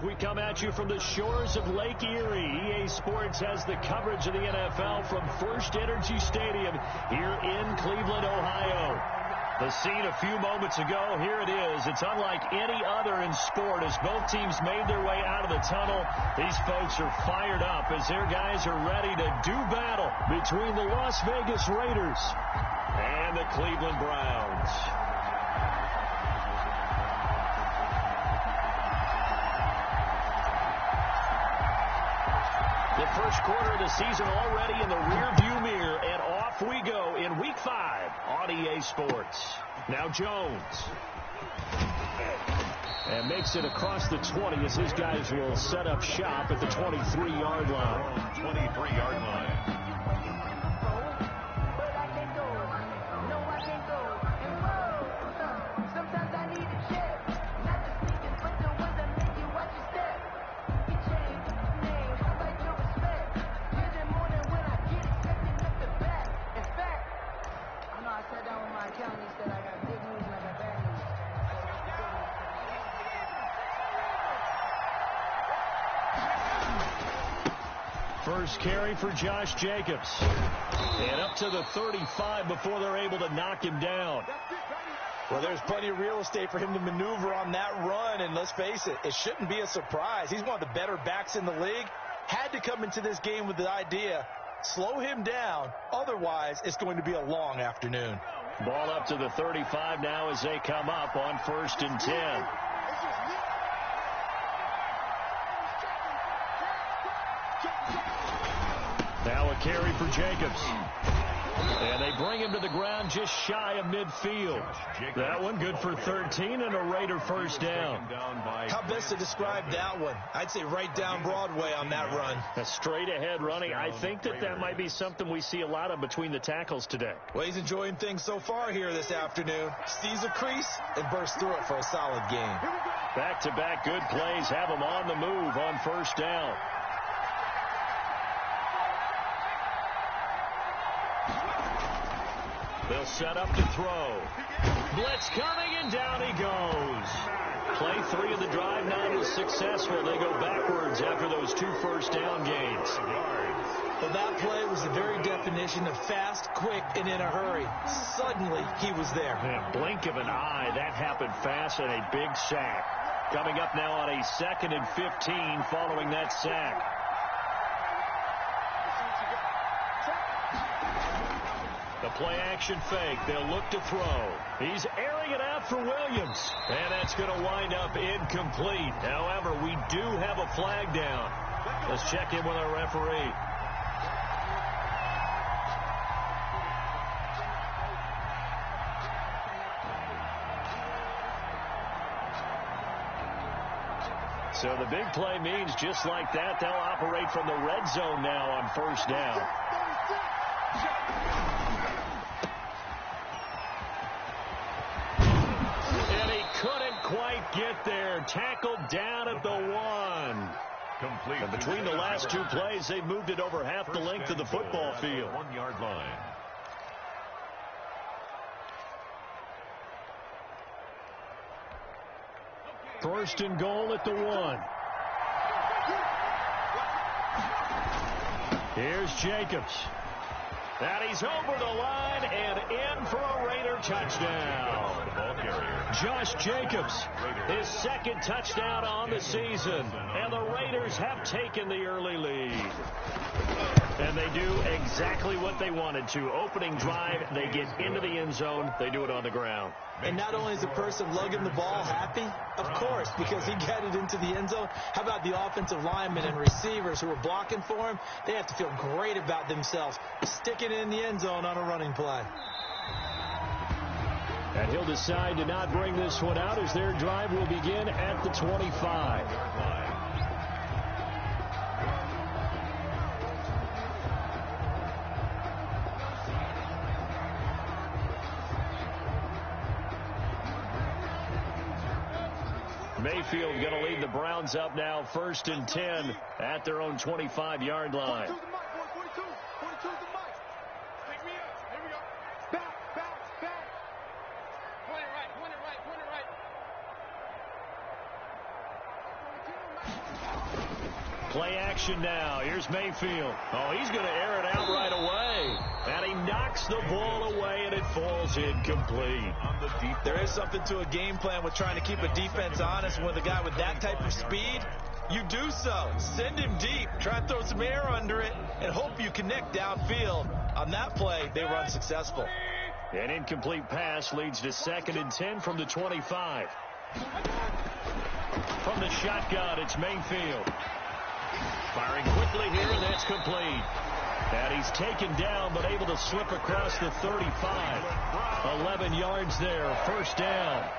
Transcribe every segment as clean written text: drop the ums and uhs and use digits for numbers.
We come at you from the shores of Lake Erie. EA Sports has the coverage of the NFL from First Energy Stadium here in Cleveland, Ohio. The scene a few moments ago, here it is. It's unlike any other in sport as both teams made their way out of the tunnel. These folks are fired up as their guys are ready to do battle between the Las Vegas Raiders and the Cleveland Browns. The first quarter of the season already in the rearview mirror, and off we go in Week 5 on EA Sports. Now Jones. And makes it across the 20 as his guys will set up shop at the 23-yard line. 23-yard line. First carry for Josh Jacobs. And up to the 35 before they're able to knock him down. Well, there's plenty of real estate for him to maneuver on that run, and let's face it, it shouldn't be a surprise. He's one of the better backs in the league. Had to come into this game with the idea, slow him down, otherwise it's going to be a long afternoon. Ball up to the 35 now as they come up on 1st and 10. Now a carry for Jacobs. And they bring him to the ground just shy of midfield. That one good for 13 and a Raider first down. How best to describe that one? I'd say right down Broadway on that run. A straight ahead running. I think that might be something we see a lot of between the tackles today. Well, he's enjoying things so far here this afternoon. Sees a crease and bursts through it for a solid game. Back-to-back good plays have him on the move on first down. They'll set up to throw. Blitz coming, and down he goes. Play 3 of the drive not as successful. They go backwards after those 2 first down gains. Well, that play was the very definition of fast, quick, and in a hurry. Suddenly, he was there. Man, blink of an eye, that happened fast, and a big sack. Coming up now on a 2nd and 15 following that sack. The play-action fake. They'll look to throw. He's airing it out for Williams. And that's going to wind up incomplete. However, we do have a flag down. Let's check in with our referee. So the big play means just like that, they'll operate from the red zone now on first down. Quite get there. Tackled down at the 1. Complete. And between the last 2 plays, they moved it over half the length of the football field. 1-yard line. First and goal at the 1. Here's Jacobs. And he's over the line and in for a Raider touchdown. Josh Jacobs, his 2nd touchdown on the season. And the Raiders have taken the early lead. And they do exactly what they wanted to. Opening drive, they get into the end zone. They do it on the ground. And not only is the person lugging the ball happy, of course, because he got it into the end zone. How about the offensive linemen and receivers who were blocking for him? They have to feel great about themselves, sticking it in the end zone on a running play. And he'll decide to not bring this one out as their drive will begin at the 25. Mayfield going to lead the Browns up now, 1st and 10 at their own 25-yard line. action now. Here's Mayfield. Oh, he's going to air it out right away. And he knocks the ball away, and it falls incomplete. There is something to a game plan with trying to keep a defense honest. With a guy with that type of speed, you do so. Send him deep. Try and throw some air under it and hope you connect downfield. On that play, they were unsuccessful. An incomplete pass leads to 2nd and 10 from the 25. From the shotgun, it's Mayfield. Firing quickly here, and that's complete. And he's taken down, but able to slip across the 35. 11 yards there, first down.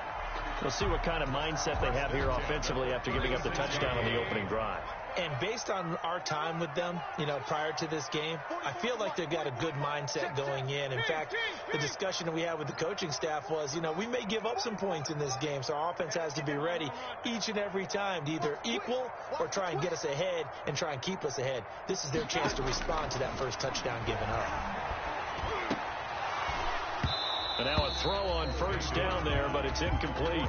We'll see what kind of mindset they have here offensively after giving up the touchdown on the opening drive. And based on our time with them, prior to this game, I feel like they've got a good mindset going in. In fact, the discussion that we had with the coaching staff was, we may give up some points in this game, so our offense has to be ready each and every time to either equal or try and get us ahead and try and keep us ahead. This is their chance to respond to that first touchdown given up. And now a throw on first down there, but it's incomplete.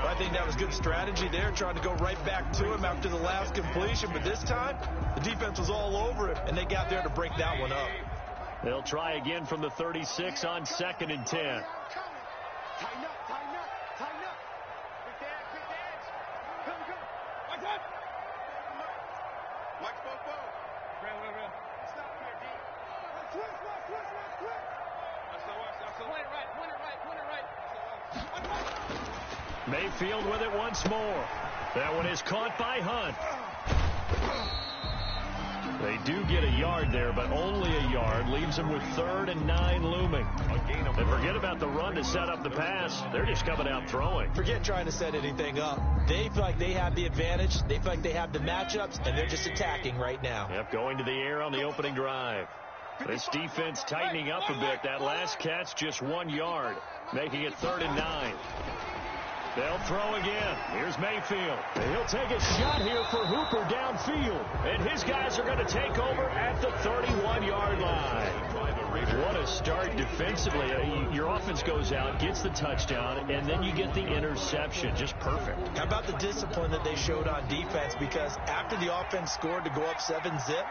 I think that was good strategy there, trying to go right back to him after the last completion. But this time, the defense was all over it, and they got there to break that one up. They'll try again from the 36 on 2nd and 10. Tighten up, tighten up, tighten up. Quick edge. Go. Watch out. Watch both. Real. Stop here, D. Switch. Point it right. Mayfield with it once more. That one is caught by Hunt. They do get a yard there, but only a yard. Leaves them with 3rd and 9 looming. And forget about the run to set up the pass. They're just coming out throwing. Forget trying to set anything up. They feel like they have the advantage. They feel like they have the matchups, and they're just attacking right now. Yep, going to the air on the opening drive. This defense tightening up a bit. That last catch just 1 yard, making it 3rd and 9. They'll throw again. Here's Mayfield. He'll take a shot here for Hooper downfield. And his guys are going to take over at the 31-yard line. What a start defensively. Your offense goes out, gets the touchdown, and then you get the interception. Just perfect. How about the discipline that they showed on defense? Because after the offense scored to go up 7-zip,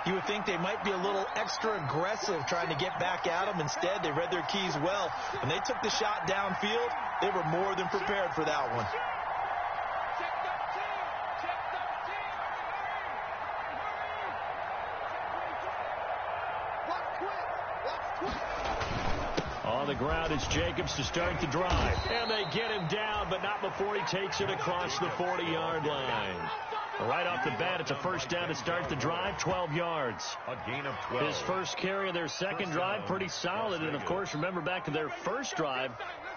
you would think they might be a little extra aggressive trying to get back at them. Instead, they read their keys well. When they took the shot downfield, they were more than prepared for that one. On the ground, it's Jacobs to start the drive. And they get him down, but not before he takes it across the 40-yard line. Right off the bat, it's a first down to start the drive, 12 yards. A gain of 12. His first carry of their second drive, pretty solid. And, of course, remember back to their first drive,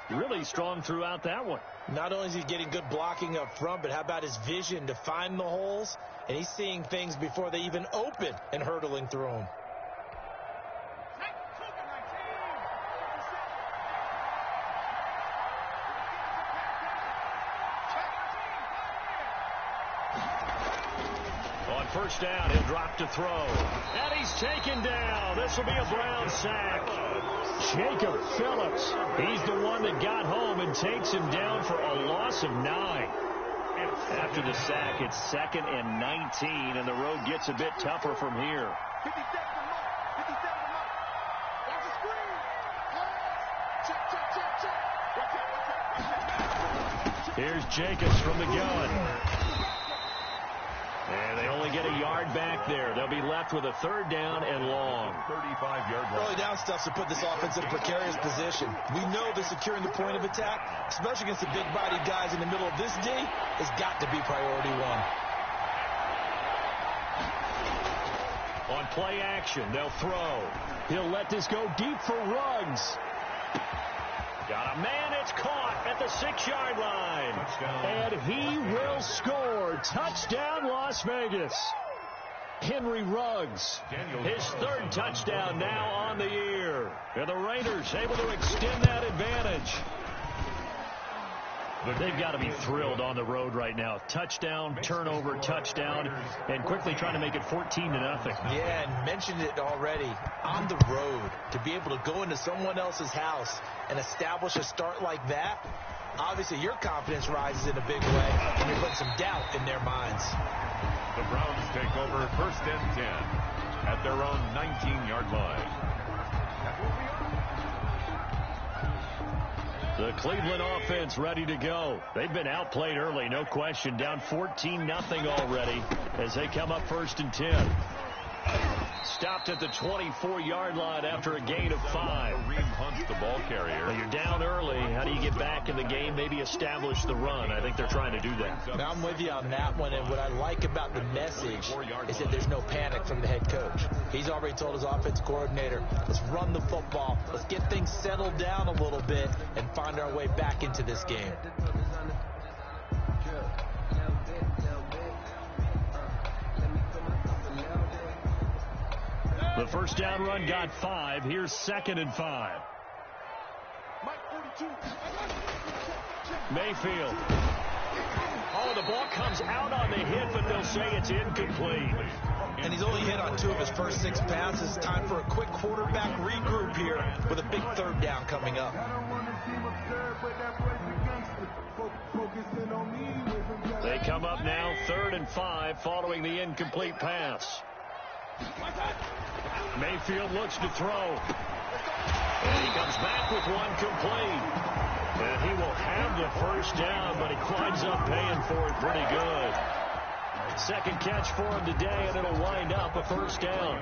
really strong throughout that one. Not only is he getting good blocking up front, but how about his vision to find the holes? And he's seeing things before they even open and hurdling through them. First down, he'll drop to throw. And he's taken down. This will be a Brown sack. Jacob Phillips, he's the one that got home and takes him down for a loss of 9. After the sack, it's 2nd and 19, and the road gets a bit tougher from here. Here's Jacobs from the gun. And they only get a yard back there. They'll be left with a 3rd down and long. 35-yard line. Early down stuff to put this offense in a precarious position. We know that securing the point of attack, especially against the big-bodied guys in the middle of this D, has got to be priority 1. On play action, they'll throw. He'll let this go deep for Ruggs. Got a man, it's caught at the 6-yard line. Touchdown. And he will score. Touchdown, Las Vegas. Henry Ruggs, his 3rd touchdown now on the year. And the Raiders able to extend that advantage. They've got to be thrilled on the road right now. Touchdown, turnover, touchdown, and quickly trying to make it 14-0. Yeah, and mentioned it already. On the road, to be able to go into someone else's house and establish a start like that, Obviously, your confidence rises in a big way, and you're putting some doubt in their minds. The Browns take over 1st and 10 at their own 19-yard line. The Cleveland offense ready to go. They've been outplayed early, no question. Down 14-0 already as they come up 1st and 10. Stopped at the 24-yard line after a gain of 5. Kareem Hunt's the ball carrier. Well, you're down early. How do you get back in the game? Maybe establish the run. I think they're trying to do that. Now, I'm with you on that one, and what I like about the message is that there's no panic from the head coach. He's already told his offensive coordinator, let's run the football, let's get things settled down a little bit, and find our way back into this game. The first down run got 5. Here's 2nd and 5. Mayfield. Oh, the ball comes out on the hit, but they'll say it's incomplete. And he's only hit on 2 of his first 6 passes. Time for a quick quarterback regroup here with a big 3rd down coming up. They come up now 3rd and 5 following the incomplete pass. Mayfield looks to throw. And he comes back with one complete. And he will have the first down, but he winds up paying for it pretty good. 2nd catch for him today, and it'll wind up a first down.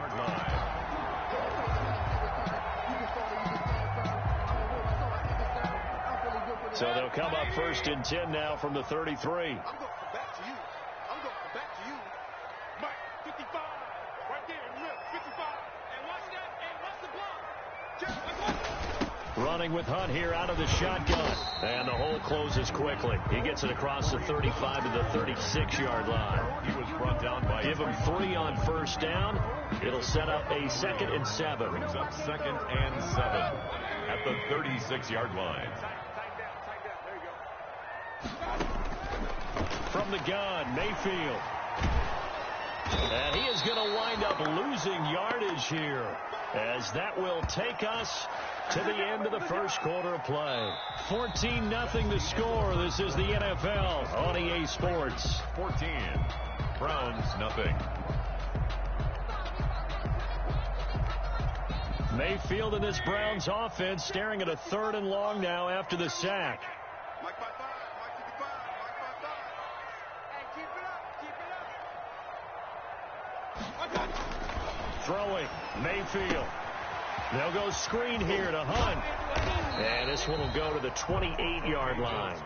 So they'll come up 1st and 10 now from the 33. I'm going back to you. I'm going back to you. Mike, 55. Right there. Look, 55. And watch that. And watch the block. Running with Hunt here out of the shotgun. And the hole closes quickly. He gets it across the 35 to the 36-yard line. He was brought down by Give him 3 on first down. It'll set up a 2nd and 7. brings up 2nd and 7 at the 36-yard line. From the gun, Mayfield. And he is going to wind up losing yardage here, as that will take us to the end of the first quarter of play. 14-0 the score. This is the NFL on EA Sports. 14. Browns, nothing. Mayfield and this Browns offense staring at a 3rd and long now after the sack. Mike 55. Mike 55. Mike 55. Hey, keep it up. Keep it up. Throwing, Mayfield. They'll go screen here to Hunt. And this one will go to the 28-yard line.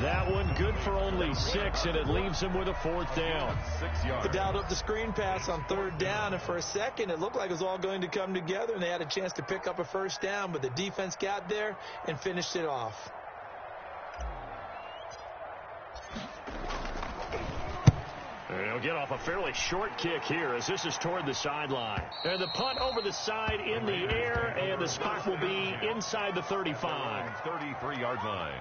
That one good for only 6, and it leaves him with a 4th down. 6 yards. They dialed up the screen pass on 3rd down, and for a second it looked like it was all going to come together, and they had a chance to pick up a first down, but the defense got there and finished it off. And he'll get off a fairly short kick here, as this is toward the sideline. And the punt over the side in the air, and the spot will be inside the 35. 33-yard line.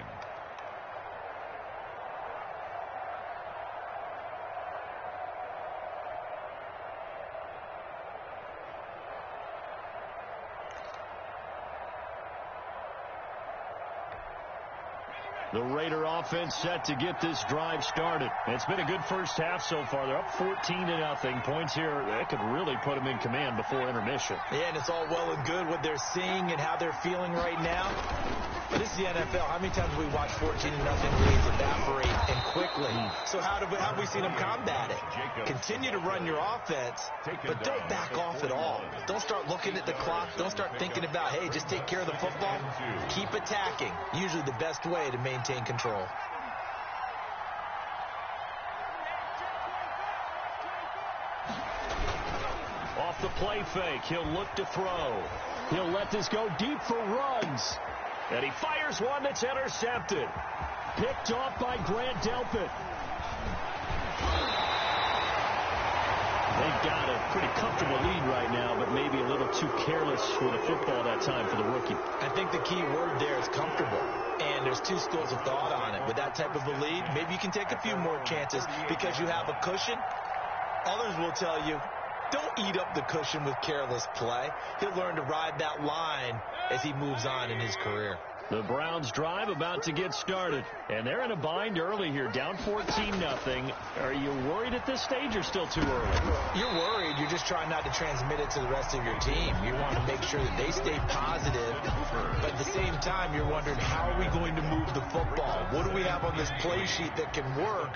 The Raider offense set to get this drive started. It's been a good first half so far. They're up 14-0. Points here, that could really put them in command before intermission. Yeah, and it's all well and good what they're seeing and how they're feeling right now. But this is the NFL. How many times have we watched 14-0 leads evaporate and quickly? So how have we seen them combat it? Continue to run your offense, but don't back off at all. Don't start looking at the clock. Don't start thinking about, hey, just take care of the football. Keep attacking. Usually the best way to maintain control. Off the play fake, he'll look to throw. He'll let this go deep for runs. And he fires one that's intercepted. Picked off by Grant Delpit. They've got a pretty comfortable lead right now, but maybe a little too careless with the football that time for the rookie. I think the key word there is comfortable. And there's two schools of thought on it. With that type of a lead, maybe you can take a few more chances because you have a cushion. Others will tell you, don't eat up the cushion with careless play. He'll learn to ride that line as he moves on in his career. The Browns drive about to get started, and they're in a bind early here, down 14-0. Are you worried at this stage or still too early? You're worried. You're just trying not to transmit it to the rest of your team. You want to make sure that they stay positive, but at the same time, you're wondering, how are we going to move the football? What do we have on this play sheet that can work?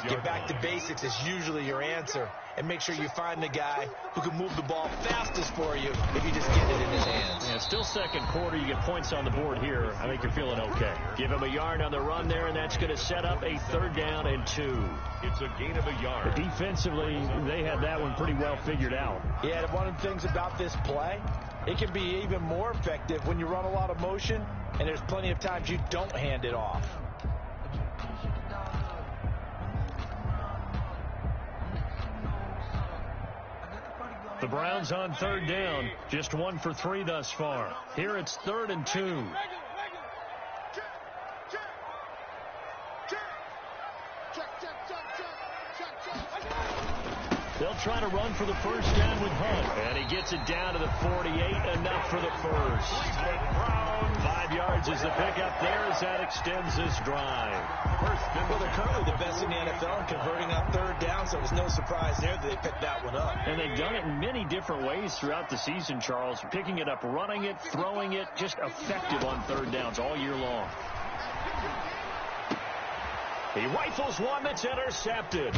Get back to basics is usually your answer, and make sure you find the guy who can move the ball fastest for you if you just get it in his hands. Yeah, still second quarter. You get points on the board here. I think you're feeling okay. Give him a yard on the run there, and that's going to set up a 3rd down and 2. It's a gain of a yard. But defensively, they had that one pretty well figured out. Yeah, one of the things about this play, it can be even more effective when you run a lot of motion, and there's plenty of times you don't hand it off. The Browns on 3rd down, just 1 for 3 thus far. Here it's 3rd and 2. They'll try to run for the 1st down with Hunt. And he gets it down to the 48, enough for the 1st. 5 yards is the pickup there as that extends this drive. Well, they're currently the best in the NFL in converting on 3rd down, so it was no surprise there that they picked that one up. And they've done it in many different ways throughout the season, Charles. Picking it up, running it, throwing it, just effective on 3rd downs all year long. He rifles one that's intercepted.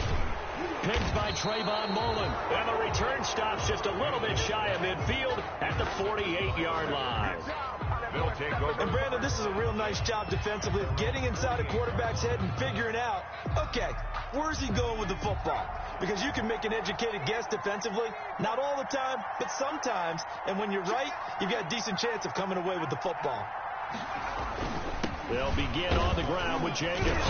Picked by Trayvon Mullen. And the return stops just a little bit shy of midfield at the 48-yard line. They'll take over. And, Brandon, this is a real nice job defensively of getting inside a quarterback's head and figuring out, okay, where's he going with the football? Because you can make an educated guess defensively. Not all the time, but sometimes. And when you're right, you've got a decent chance of coming away with the football. They'll begin on the ground with Jacobs.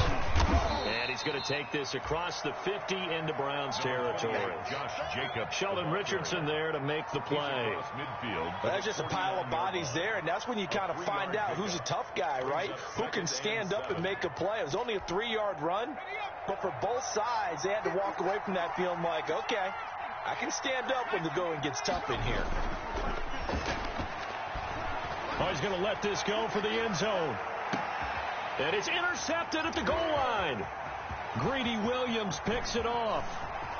And he's going to take this across the 50 into Browns territory. Josh Jacobs. Sheldon Richardson there to make the play. Midfield. Well, that's just a pile of bodies there, and that's when you kind of find out who's a tough guy, right? Who can stand up and make a play. It was only a 3-yard run, but for both sides, they had to walk away from that feeling like, okay, I can stand up when the going gets tough in here. Oh, he's going to let this go for the end zone. And it's intercepted at the goal line. Greedy Williams picks it off.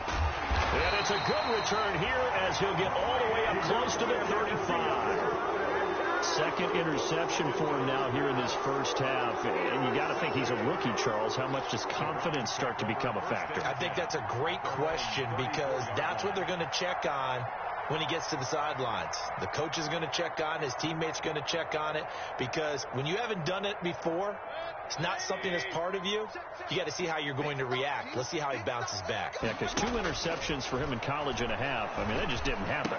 And it's a good return here as he'll get all the way up close to the 35. Second interception for him now here in this first half. And you got to think he's a rookie, Charles. How much does confidence start to become a factor? I think that's a great question because that's what they're going to check on when he gets to the sidelines. The coach is going to check on it. His teammates are going to check on it because when you haven't done it before, it's not something that's part of you. You got to see how you're going to react. Let's see how he bounces back. Yeah, because 2 interceptions for him in college and a half. I mean, that just didn't happen.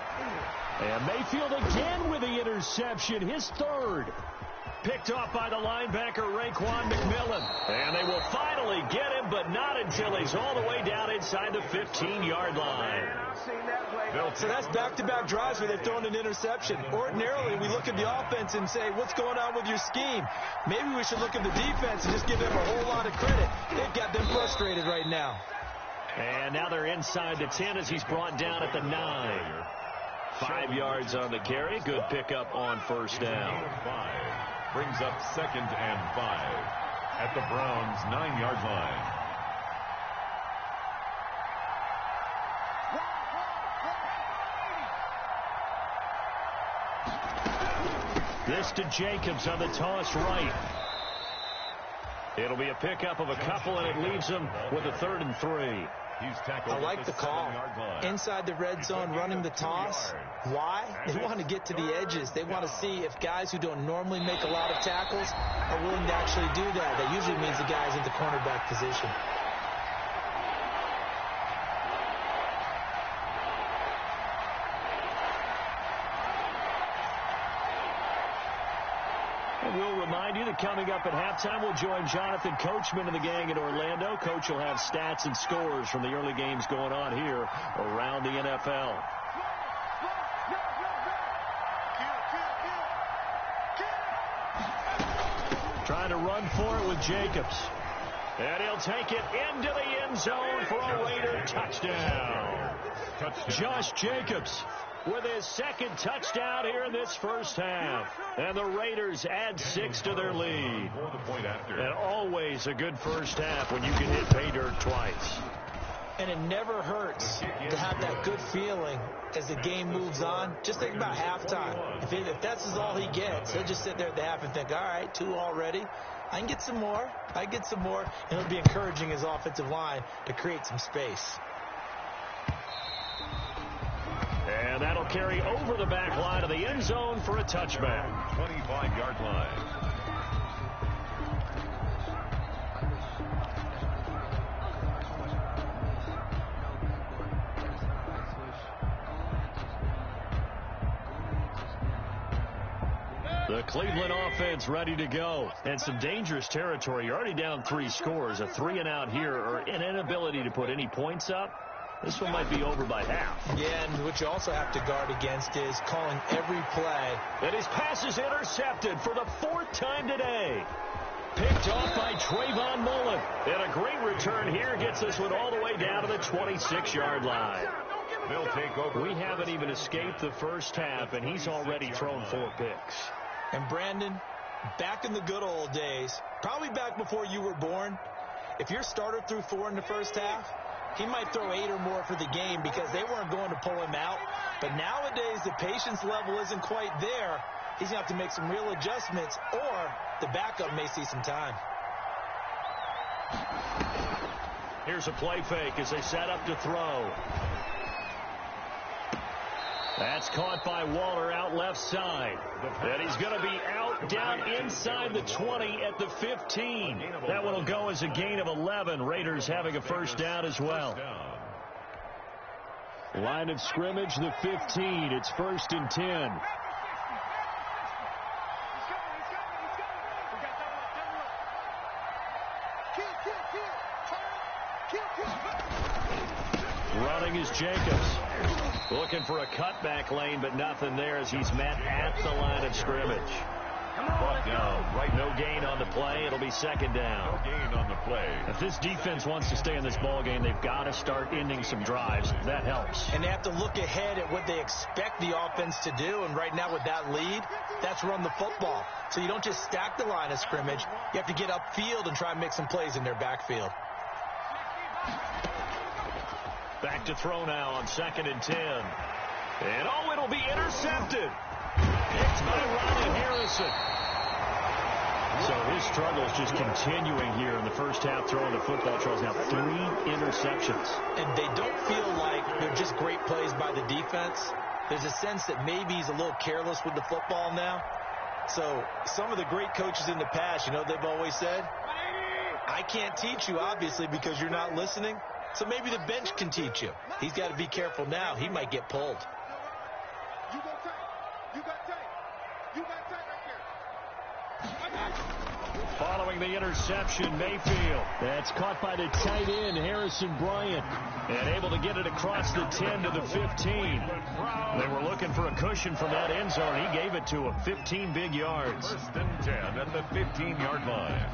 And Mayfield again with the interception, his 3rd. Picked off by the linebacker, Raekwon McMillan. And they will finally get him, but not until he's all the way down inside the 15-yard line. So that's back-to-back drives where they've thrown an interception. Ordinarily, we look at the offense and say, what's going on with your scheme? Maybe we should look at the defense and just give them a whole lot of credit. They've got them frustrated right now. And now they're inside the 10 as he's brought down at the 9. 5 yards on the carry. Good pickup on 1st down. 5 brings up 2nd and 5 at the Browns' 9-yard line. This to Jacobs on the toss right. It'll be a pickup of a couple, and it leaves them with a 3rd and 3. I like the call. Inside the red zone, running the toss. Why? They want to get to the edges. They want to see if guys who don't normally make a lot of tackles are willing to actually do that. That usually means the guy's in the cornerback position. We'll remind you that coming up at halftime, we'll join Jonathan Coachman and the gang in Orlando. Coach will have stats and scores from the early games going on here around the NFL. Trying to run for it with Jacobs. And he'll take it into the end zone for a Raider touchdown. Josh Jacobs. with his second touchdown here in this first half. And the Raiders add 6 to their lead. And always a good first half when you can hit pay dirt twice. And it never hurts to have that good feeling as the game moves on. Just think about halftime. If that's all he gets, he'll just sit there at the half and think, all right, 2 already. I can get some more. I get some more. And it'll be encouraging his offensive line to create some space. And that'll carry over the back line of the end zone for a touchback. 25-yard line. The Cleveland offense ready to go. And some dangerous territory. You're already down 3 scores. A 3-and-out here or an inability to put any points up. This one might be over by half. Yeah, and what you also have to guard against is calling every play. And his pass is intercepted for the 4th time today. Picked off by Trayvon Mullen. And a great return here gets this one all the way down to the 26-yard line. They'll take over. We haven't even escaped the first half, and he's already thrown 4 picks. And Brandon, back in the good old days, probably back before you were born, if your starter threw 4 in the first half, he might throw 8 or more for the game because they weren't going to pull him out. But nowadays, the patience level isn't quite there. He's going to have to make some real adjustments, or the backup may see some time. Here's a play fake as they set up to throw. That's caught by Waller out left side. And he's going to be out down inside the 20 at the 15. That one will go as a gain of 11. Raiders having a first down as well. Line of scrimmage, the 15. It's 1st and 10. Running is Jacobs. Looking for a cutback lane, but nothing there as he's met at the line of scrimmage. Brought down. Right, no gain on the play. It'll be 2nd down. No gain on the play. If this defense wants to stay in this ball game, they've got to start ending some drives. That helps. And they have to look ahead at what they expect the offense to do. And right now with that lead, that's run the football. So you don't just stack the line of scrimmage. You have to get upfield and try and make some plays in their backfield. Back to throw now on 2nd and 10. And it'll be intercepted. It's by Ronnie Harrison. So his struggle's just continuing here in the first half throwing the football. Charles, now 3 interceptions. And they don't feel like they're just great plays by the defense. There's a sense that maybe he's a little careless with the football now. So some of the great coaches in the past, they've always said, I can't teach you, obviously, because you're not listening. So maybe the bench can teach you. He's got to be careful now. He might get pulled. You got tight. You got tight. You got tight right there. Following the interception, Mayfield. That's caught by the tight end, Harrison Bryant. And able to get it across the 10 to the 15. They were looking for a cushion from that end zone. He gave it to him. 15 big yards. 1st and 10 at the 15-yard line.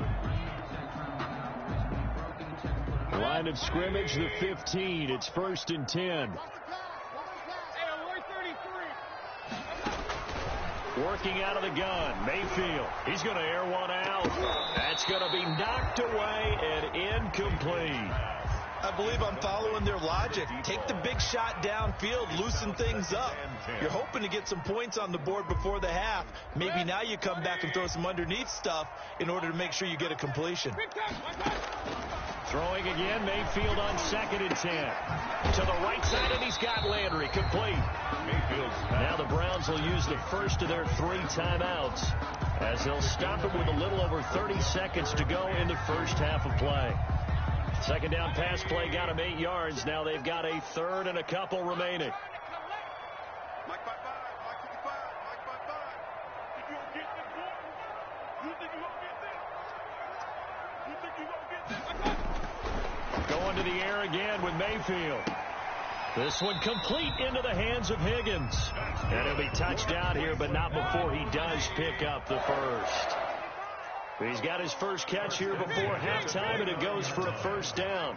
Line of scrimmage, the 15. It's 1st and 10. Working out of the gun, Mayfield. He's going to air one out. That's going to be knocked away and incomplete. I believe I'm following their logic. Take the big shot downfield, loosen things up. You're hoping to get some points on the board before the half. Maybe now you come back and throw some underneath stuff in order to make sure you get a completion. Throwing again, Mayfield on 2nd and 10. To the right side, and he's got Landry complete. Now the Browns will use the first of their 3 timeouts as they'll stop it with a little over 30 seconds to go in the first half of play. 2nd down pass play got him 8 yards. Now they've got a 3rd and a couple remaining. Mike 5-5, Mike 55, Mike 5-5. If you don't get this one, you think you won't get this? You think you won't get this? Going to the air again with Mayfield. This one complete into the hands of Higgins. And he'll be touched down here, but not before he does pick up the first. He's got his first catch here before halftime, and it goes for a 1st down.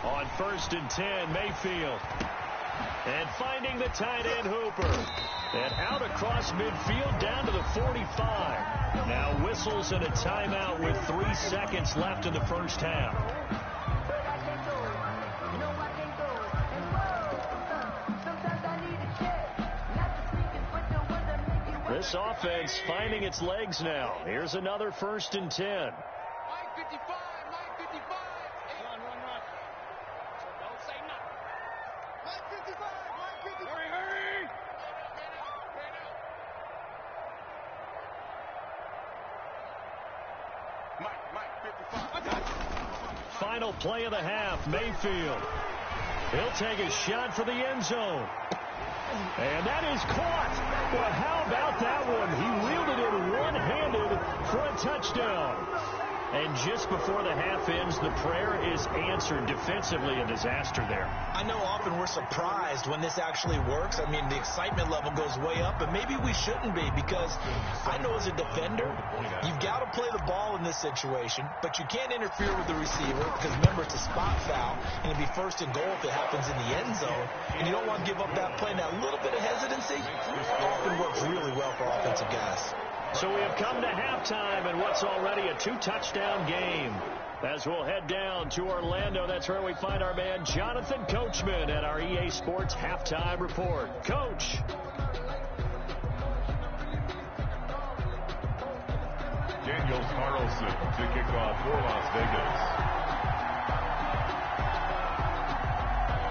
On 1st and 10, Mayfield. And finding the tight end Hooper. And out across midfield down to the 45. Now whistles and a timeout with 3 seconds left in the first half. This offense finding its legs now. Here's another 1st and 10. Mike 55, Mike 55. Run. Don't say nothing. Mike 55, Mike 55. Hurry. Mike 55. Final play of the half, Mayfield. He'll take a shot for the end zone. And that is caught. Well, how about that one? He wielded it one-handed for a touchdown. And just before the half ends, the prayer is answered. Defensively, a disaster there. I know often we're surprised when this actually works. I mean, the excitement level goes way up, and maybe we shouldn't be, because I know as a defender, you've got to play the ball in this situation, but you can't interfere with the receiver because, remember, it's a spot foul, and it'd be 1st and goal if it happens in the end zone, and you don't want to give up that play. Now, a little bit of hesitancy often works really well for offensive guys. So we have come to halftime in what's already a 2-touchdown game. As we'll head down to Orlando, that's where we find our man Jonathan Coachman at our EA Sports Halftime Report. Coach. Daniel Carlson to kick off for Las Vegas.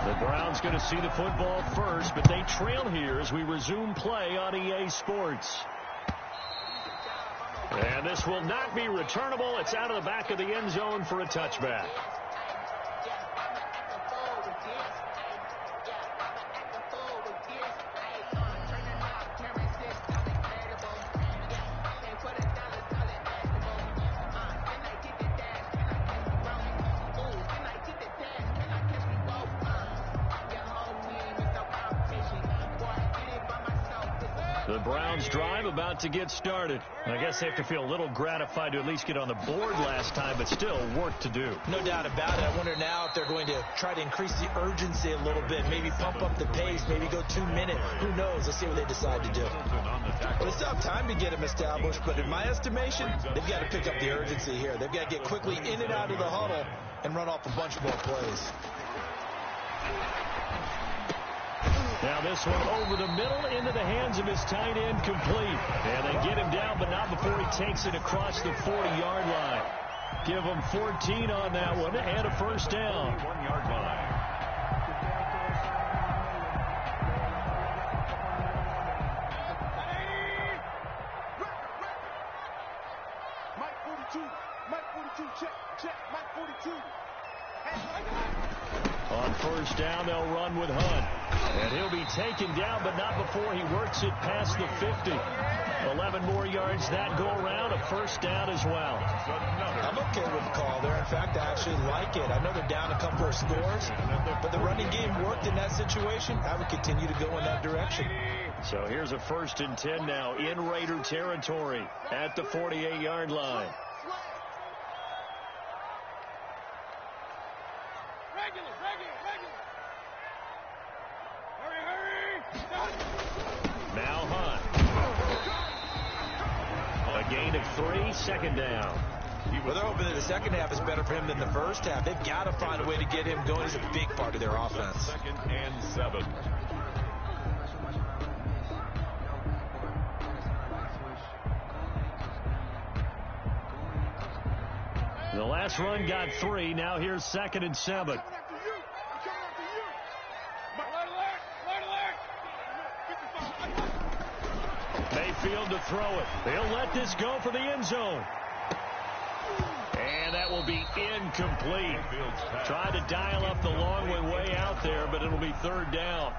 The Browns going to see the football first, but they trail here as we resume play on EA Sports. And this will not be returnable. It's out of the back of the end zone for a touchback. The Browns drive about to get started. I guess they have to feel a little gratified to at least get on the board last time, but still work to do. No doubt about it. I wonder now if they're going to try to increase the urgency a little bit, maybe pump up the pace, maybe go 2 minutes. Who knows? Let's see what they decide to do. Well, they still have time to get them established, but in my estimation, they've got to pick up the urgency here. They've got to get quickly in and out of the huddle and run off a bunch more plays. Now this one over the middle into the hands of his tight end, complete. And they get him down, but not before he takes it across the 40-yard line. Give him 14 on that one and a first down. 1-yard line. Mike 42, check, Mike 42. On first down, they'll run with Hunt. And he'll be taken down, but not before he works it past the 50. 11 more yards that go around, a first down as well. I'm okay with the call there. In fact, I actually like it. I know they're down a couple of scores, but the running game worked in that situation. I would continue to go in that direction. So here's a 1st and 10 now in Raider territory at the 48-yard line. Now Hunt. A gain of 3, second down. Well, they're hoping that the second half is better for him than the first half. They've got to find a way to get him going. He's a big part of their offense. 2nd and 7. The last run got 3. Now here's 2nd and 7. Mayfield to throw it. They'll let this go for the end zone. And that will be incomplete. Tried to dial up the long way out there, but it'll be 3rd down.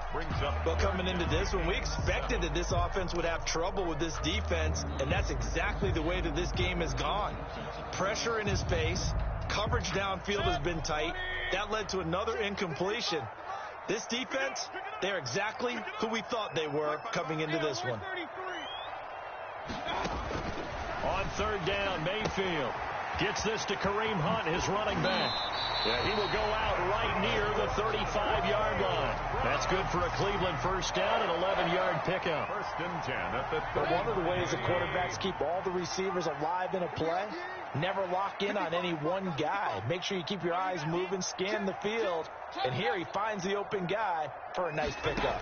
Well, coming into this one, we expected that this offense would have trouble with this defense, and that's exactly the way that this game has gone. Pressure in his face. Coverage downfield has been tight. That led to another incompletion. This defense, they're exactly who we thought they were coming into this one. On 3rd down, Mayfield gets this to Kareem Hunt, his running back. Yeah, he will go out right near the 35-yard line. That's That's good for a Cleveland first down, an 11-yard pickup. First and 10 at the But one of the ways the quarterbacks keep all the receivers alive in a play, never lock in on any one guy. Make sure you keep your eyes moving, scan the field, and here he finds the open guy for a nice pickup.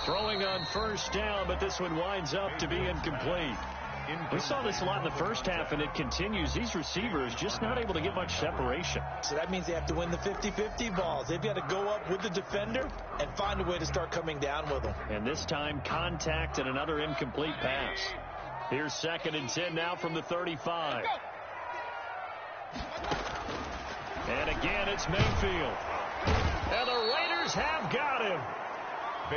Throwing on first down, but this one winds up to be incomplete. We saw this a lot in the first half, and it continues. These receivers just not able to get much separation. So that means they have to win the 50-50 balls. They've got to go up with the defender and find a way to start coming down with them. And this time, contact and another incomplete pass. Here's 2nd and 10 now from the 35. And again, it's Mayfield. And the Raiders have got him.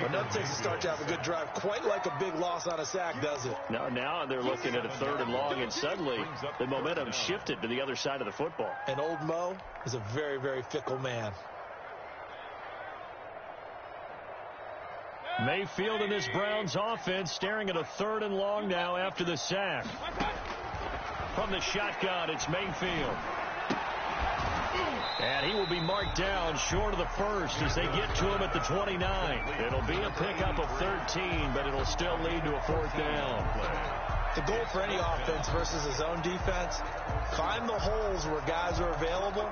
But nothing takes a start to have a good drive quite like a big loss on a sack, does it? No, now they're looking at a 3rd and long, and suddenly the momentum shifted to the other side of the football. And old Mo is a very, very fickle man. Mayfield and this Browns offense staring at a 3rd and long now after the sack. From the shotgun, it's Mayfield. And he will be marked down short of the first as they get to him at the 29. It'll be a pickup of 13, but it'll still lead to a 4th down. The goal for any offense versus his own defense, find the holes where guys are available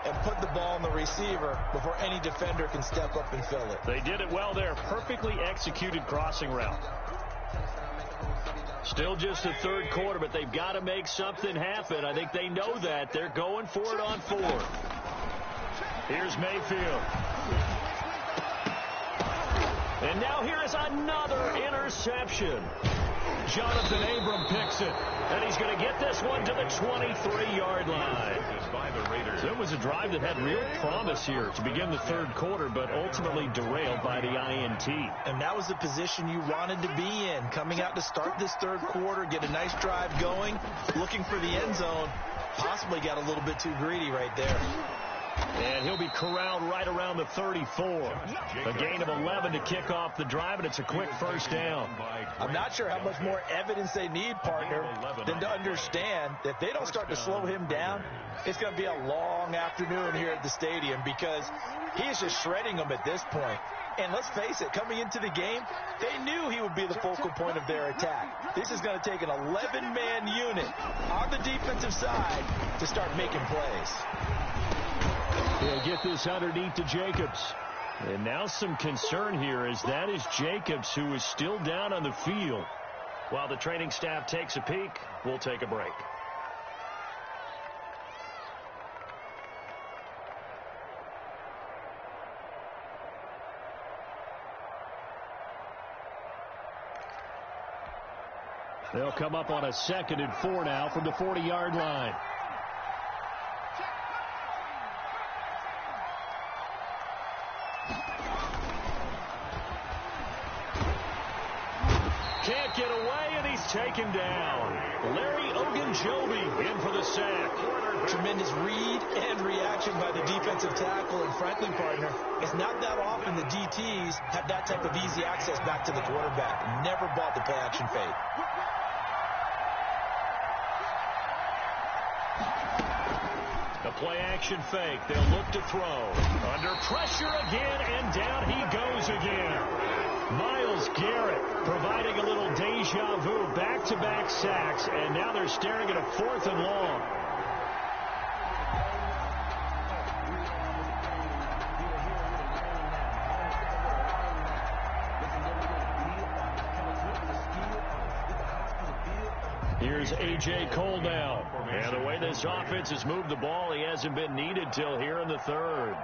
and put the ball in the receiver before any defender can step up and fill it. They did it well there. Perfectly executed crossing route. Still just the 3rd quarter, but they've got to make something happen. I think they know that. They're going for it on 4th. Here's Mayfield. And now here is another interception. Jonathan Abram picks it. And he's going to get this one to the 23-yard line. So it was a drive that had real promise here to begin the 3rd quarter, but ultimately derailed by the INT. And that was the position you wanted to be in. Coming out to start this 3rd quarter, get a nice drive going, looking for the end zone. Possibly got a little bit too greedy right there. And he'll be corralled right around the 34. A gain of 11 to kick off the drive, and it's a quick first down. I'm not sure how much more evidence they need, partner, than to understand that if they don't start to slow him down, it's going to be a long afternoon here at the stadium because he is just shredding them at this point. And let's face it, coming into the game, they knew he would be the focal point of their attack. This is going to take an 11-man unit on the defensive side to start making plays. They'll get this underneath to Jacobs. And now some concern here as that is Jacobs, who is still down on the field. While the training staff takes a peek, we'll take a break. They'll come up on a 2nd and 4 now from the 40-yard line. Can't get away, and he's taken down. Larry Ogunjobi in for the sack. Tremendous read and reaction by the defensive tackle, and frankly, partner, it's not that often the DTs have that type of easy access back to the quarterback. Never bought the play-action fake. The play-action fake. They'll look to throw. Under pressure again, and down he goes again. Myles Garrett providing a little deja vu. Back-to-back sacks, and now they're staring at a 4th and long. Here's A.J. Cole now. And the way this offense has moved the ball, he hasn't been needed till here in the 3rd.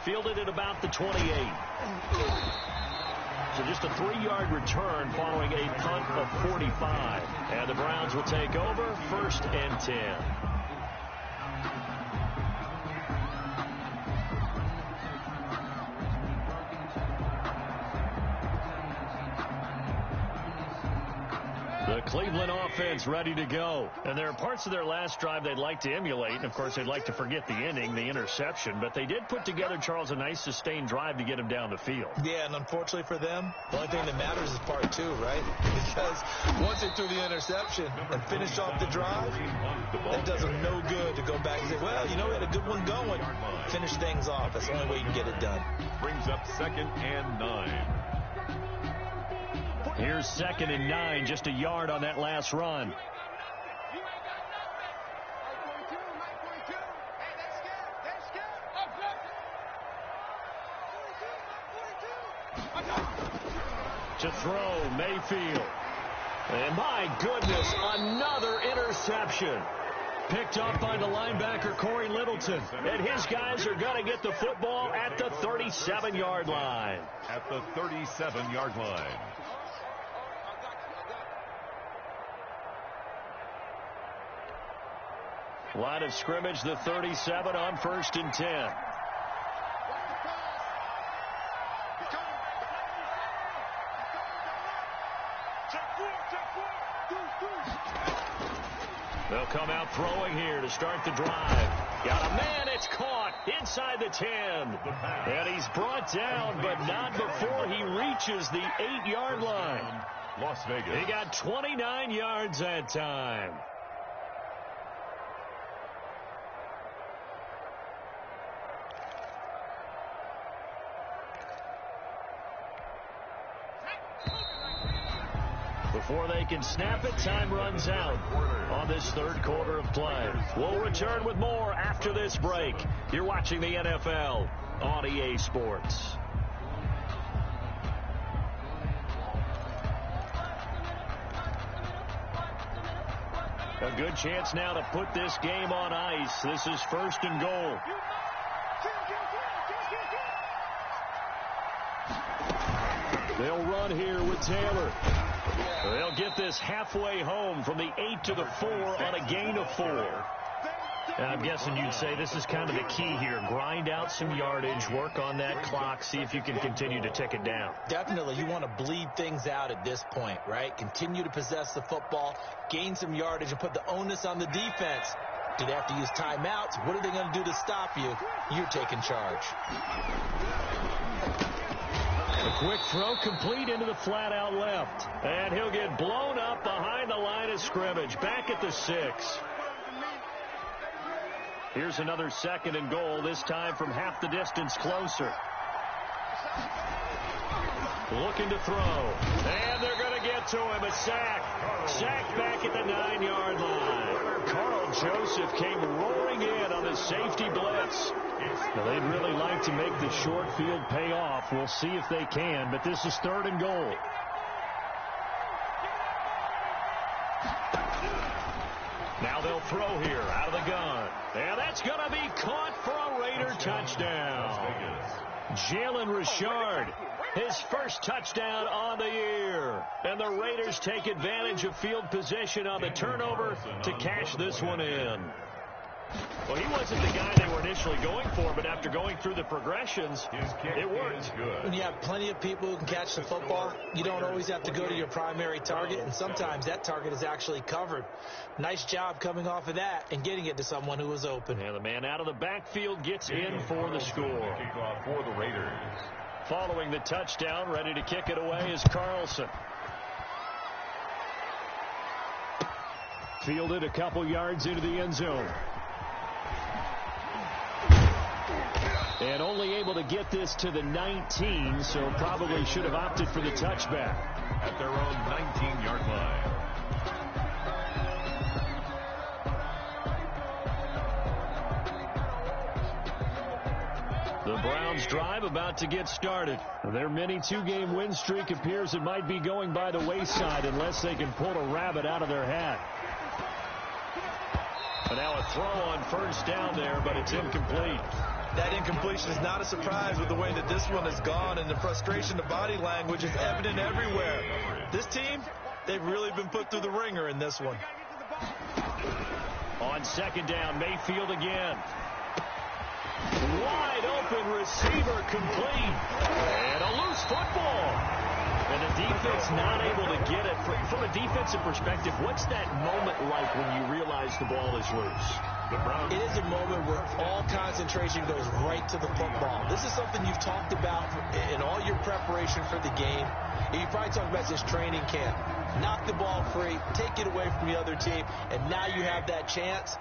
Fielded at about the 28. So just a 3-yard return following a punt of 45. And the Browns will take over 1st and 10. The Cleveland offense ready to go. And there are parts of their last drive they'd like to emulate. And, of course, they'd like to forget the inning, the interception. But they did put together, Charles, a nice sustained drive to get him down the field. Yeah, and unfortunately for them, the only thing that matters is part two, right? Because once they threw the interception and finished off the drive, it does them no good to go back and say, well, you know, we had a good one going. Finish things off. That's the only way you can get it done. Brings up 2nd and 9. Here's 2nd and 9, just a yard on that last run. To throw, Mayfield. And my goodness, another interception. Picked up by the linebacker, Corey Littleton. And his guys are going to get the football at the 37-yard line. At the 37-yard line. Line of scrimmage, the 37 on 1st and 10. They'll come out throwing here to start the drive. Got a man, it's caught inside the 10. And he's brought down, but not before he reaches the 8-yard line. Las Vegas. He got 29 yards that time. Before they can snap it, time runs out on this third quarter of play. We'll return with more after this break. You're watching the NFL on EA Sports. A good chance now to put this game on ice. This is 1st and goal. They'll run here with Taylor. They'll get this halfway home from the 8 to the 4 on a gain of 4. And I'm guessing you'd say this is kind of the key here. Grind out some yardage, work on that clock, see if you can continue to tick it down. Definitely. You want to bleed things out at this point, right? Continue to possess the football, gain some yardage, and put the onus on the defense. Do they have to use timeouts? What are they going to do to stop you? You're taking charge. A quick throw complete into the flat out left. And he'll get blown up behind the line of scrimmage. Back at the 6. Here's another 2nd and goal, this time from half the distance closer. Looking to throw. And they're going to get to him. A sack. Sacked back at the 9-yard line. Carl Joseph came roaring in on the safety blitz. Now, they'd really like to make the short field pay off. We'll see if they can, but this is 3rd and goal. Now they'll throw here out of the gun. And that's going to be caught for a Raider touchdown. Jalen Richard, his first touchdown on the year. And the Raiders take advantage of field position on the turnover to cash this one in. Well, he wasn't the guy they were initially going for, but after going through the progressions, it worked. When you have plenty of people who can catch the football, you don't always have to go to your primary target, and sometimes that target is actually covered. Nice job coming off of that and getting it to someone who was open. And the man out of the backfield gets in for the score. Kickoff for the Raiders. Following the touchdown, ready to kick it away is Carlson. Fielded a couple yards into the end zone. And only able to get this to the 19, so probably should have opted for the touchback. At their own 19-yard line. The Browns drive about to get started. Their mini 2-game win streak appears it might be going by the wayside unless they can pull a rabbit out of their hat. And now a throw on 1st down there, but it's incomplete. That incompletion is not a surprise with the way that this one has gone, and the frustration, the body language is evident everywhere. This team, they've really been put through the ringer in this one. On 2nd down, Mayfield again. Wide open receiver complete. And a loose football. And the defense not able to get it. From a defensive perspective, what's that moment like when you realize the ball is loose? It is a moment where all concentration goes right to the football. This is something you've talked about in all your preparation for the game. And you probably talked about this training camp. Knock the ball free, take it away from the other team, and now you have that chance.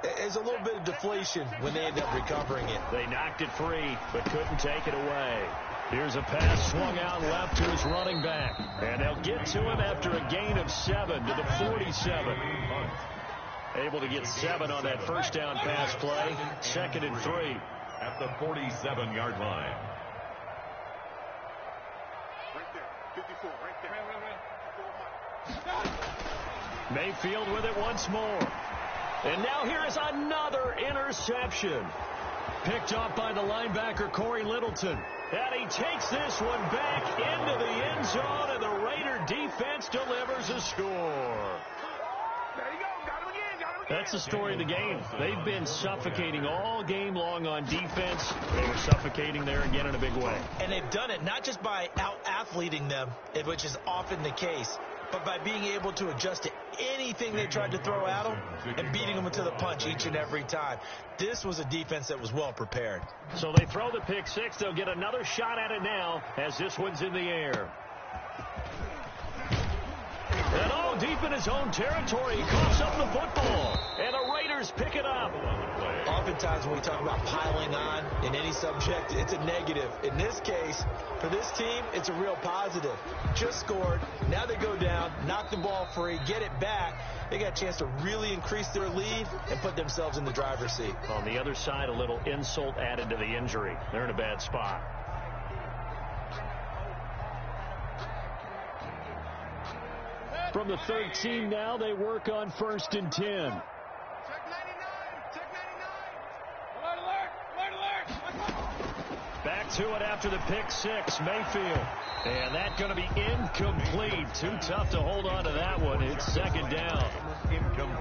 There's a little bit of deflation when they end up recovering it. They knocked it free, but couldn't take it away. Here's a pass swung out left to his running back. And they'll get to him after a gain of 7 to the 47. Able to get 7 on that first down pass play. 2nd and 3. At the 47-yard line. Right there. 54, right there. Mayfield with it once more. And now here is another interception. Picked off by the linebacker, Corey Littleton. And he takes this one back into the end zone, and the Raider defense delivers a score. There you go. Got him again. That's the story of the game. They've been suffocating all game long on defense. They were suffocating there again in a big way. And they've done it not just by out-athleting them, which is often the case, but by being able to adjust to anything they tried to throw at them and beating them to the punch each and every time. This was a defense that was well prepared. So they throw the pick six. They'll get another shot at it now as this one's in the air. And deep in his own territory, he coughs up the football. And the Raiders pick it up. Oftentimes when we talk about piling on in any subject, it's a negative. In this case, for this team, it's a real positive. Just scored. Now they go down, knock the ball free, get it back. They got a chance to really increase their lead and put themselves in the driver's seat. On the other side, a little insult added to the injury. They're in a bad spot. From the 13 now, they work on 1st and 10. Check 99. Check 99. Alert. Back to it after the pick six, Mayfield. And that's going to be incomplete. Too tough to hold on to that one. It's 2nd down.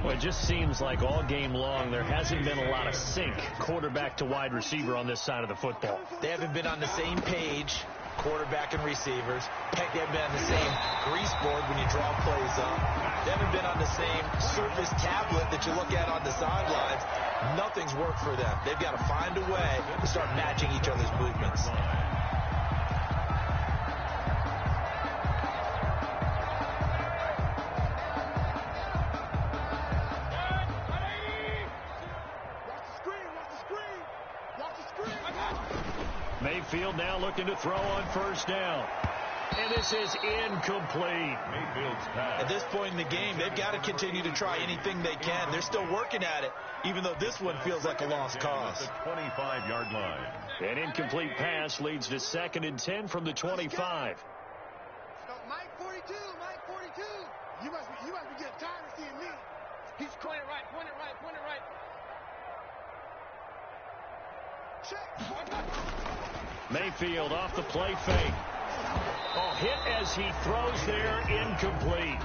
Well, it just seems like all game long there hasn't been a lot of sync quarterback to wide receiver on this side of the football. They haven't been on the same page, quarterback and receivers. Heck, they haven't been on the same grease board when you draw plays up. They haven't been on the same Surface tablet that you look at on the sidelines. Nothing's worked for them. They've got to find a way to start matching each other's movements. Mayfield now looking to throw on 1st down. And this is incomplete. Mayfield's pass. At this point in the game, they've got to continue to try anything they can. They're still working at it, even though this one feels like a lost cause. At the 25-yard line. An incomplete pass leads to 2nd and 10 from the 25. Mike 42. You must be getting tired of seeing me. He's point it right. Check. Mayfield off the play fake. Oh, hit as he throws there, incomplete.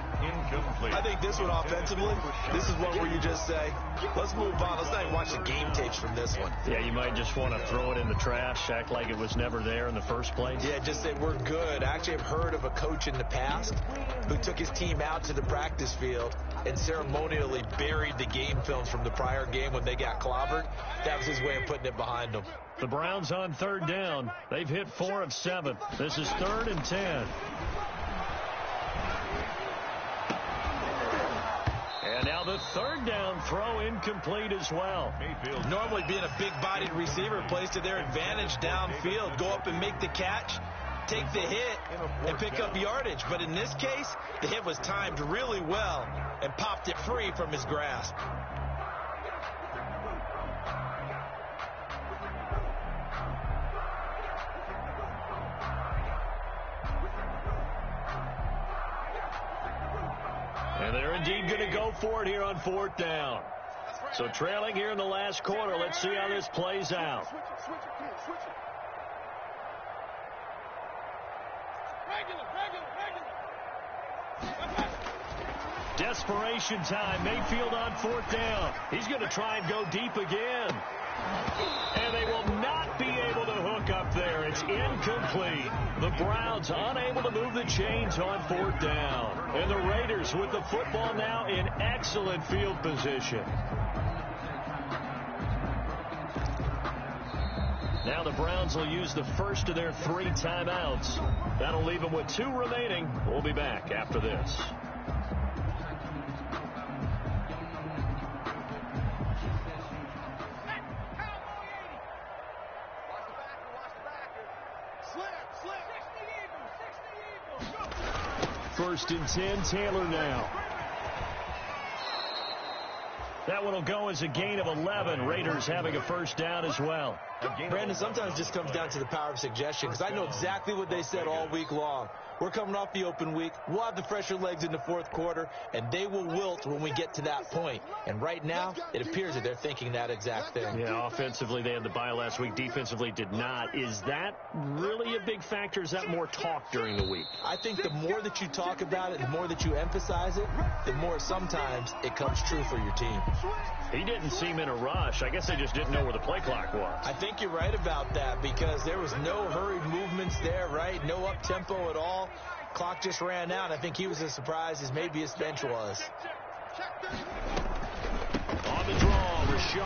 I think this one offensively, this is one where you just say, let's move on. Let's not even watch the game tapes from this one. Yeah, you might just want to throw it in the trash, act like it was never there in the first place. Yeah, just say we're good. I actually have heard of a coach in the past who took his team out to the practice field and ceremonially buried the game films from the prior game when they got clobbered. That was his way of putting it behind them. The Browns on 3rd down. They've hit 4 of 7. This is 3rd and 10. And now the 3rd down throw incomplete as well. Mayfield normally being a big-bodied receiver plays to their advantage downfield. Go up and make the catch, take the hit, and pick up yardage. But in this case, the hit was timed really well and popped it free from his grasp. And they're indeed going to go for it here on 4th down. So trailing here in the last quarter. Let's see how this plays out. Switch it. Regular. Desperation time. Mayfield on 4th down. He's going to try and go deep again. And they will not be able to hook up there. It's incomplete. The Browns unable to move the chains on 4th down. And the Raiders with the football now in excellent field position. Now the Browns will use the first of their 3 timeouts. That'll leave them with 2 remaining. We'll be back after this. First and 10, Taylor now. That one will go as a gain of 11. Raiders having a first down as well. Brandon, sometimes it just comes down to the power of suggestion, because I know exactly what they said all week long. We're coming off the open week. We'll have the fresher legs in the 4th quarter, and they will wilt when we get to that point. And right now, it appears that they're thinking that exact thing. Yeah, offensively, they had the bye last week. Defensively, did not. Is that really a big factor? Is that more talk during the week? I think the more that you talk about it, the more that you emphasize it, the more sometimes it comes true for your team. He didn't seem in a rush. I guess they just didn't know where the play clock was. I think you're right about that, because there was no hurried movements there, right? No up-tempo at all. Clock just ran out. I think he was as surprised as maybe his bench was. On the draw, Richard.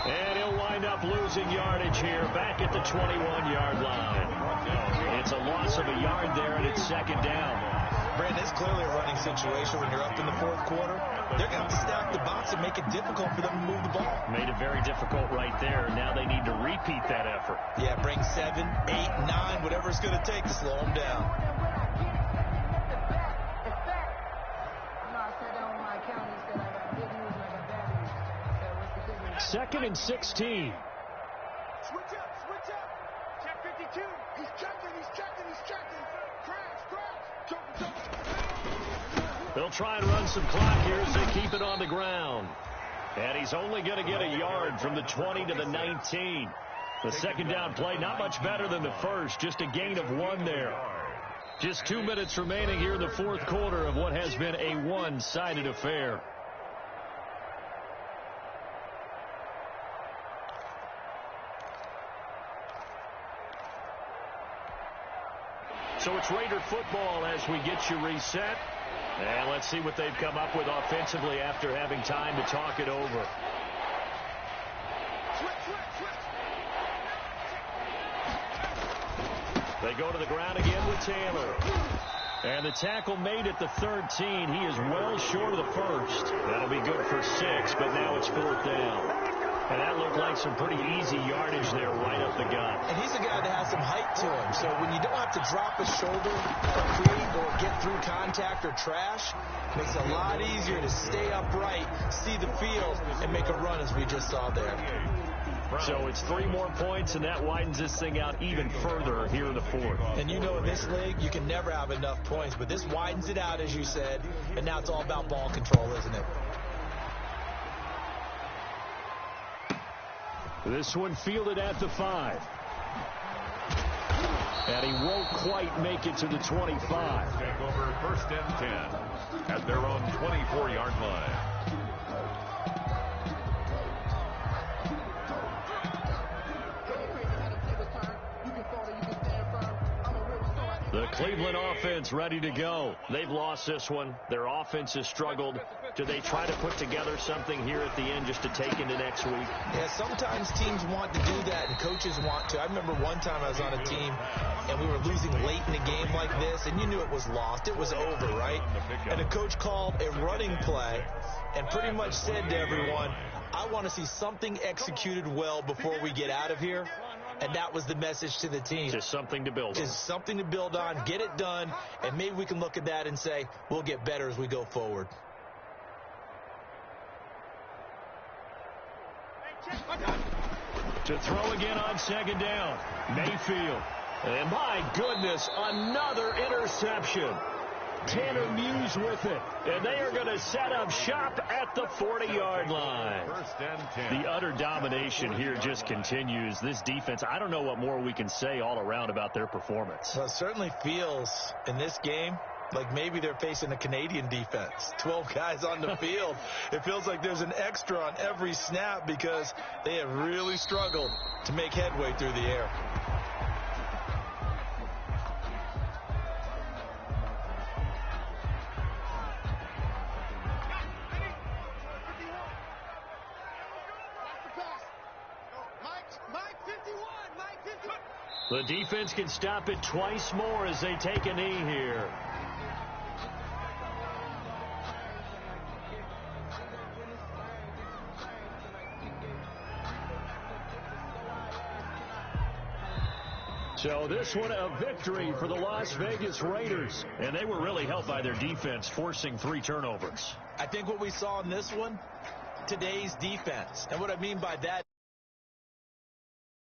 And he'll wind up losing yardage here back at the 21-yard line. It's a loss of a yard there, and it's 2nd down. Brandon, it's clearly a running situation when you're up in the 4th quarter. They're going to have to stack the box and make it difficult for them to move the ball. Made it very difficult right there. Now they need to repeat that effort. Yeah, bring 7, 8, 9, whatever it's going to take to slow them down. Second and 16. Switch up. Check 52. He's checking. Crash. They'll try and run some clock here as they keep it on the ground. And he's only going to get a yard from the 20 to the 19. The 2nd down play, not much better than the first, just a gain of 1 there. Just 2 minutes remaining here in the 4th quarter of what has been a one-sided affair. So it's Raider football as we get you reset. And let's see what they've come up with offensively after having time to talk it over. They go to the ground again with Taylor. And the tackle made at the 13. He is well short of the first. That'll be good for 6, but now it's 4th down. And that looked like some pretty easy yardage there right up the gut. And he's a guy that has some height to him. So when you don't have to drop a shoulder or create or get through contact or trash, it makes it a lot easier to stay upright, see the field, and make a run as we just saw there. So it's 3 more points, and that widens this thing out even further here in the 4th. And you know in this league, you can never have enough points. But this widens it out, as you said. And now it's all about ball control, isn't it? This one fielded at the 5. And he won't quite make it to the 25. Take over 1st and 10 at their own 24-yard line. The Cleveland offense ready to go. They've lost this one. Their offense has struggled. Do they try to put together something here at the end just to take into next week? Yeah, sometimes teams want to do that and coaches want to. I remember one time I was on a team and we were losing late in a game like this, and you knew it was lost. It was over, right? And the coach called a running play and pretty much said to everyone, I want to see something executed well before we get out of here. And that was the message to the team. Just something to build on. Just something to build on, get it done, and maybe we can look at that and say, we'll get better as we go forward. To throw again on 2nd down. Mayfield. And my goodness, another interception. Tanner Muse with it. And they are going to set up shop at the 40-yard line. 1st and 10. The utter domination here just continues. This defense, I don't know what more we can say all around about their performance. Well, it certainly feels in this game like maybe they're facing a Canadian defense. 12 guys on the field. It feels like there's an extra on every snap because they have really struggled to make headway through the air. The defense can stop it twice more as they take a knee here. So this one a victory for the Las Vegas Raiders. And they were really helped by their defense, forcing 3 turnovers. I think what we saw in this one, today's defense. And what I mean by that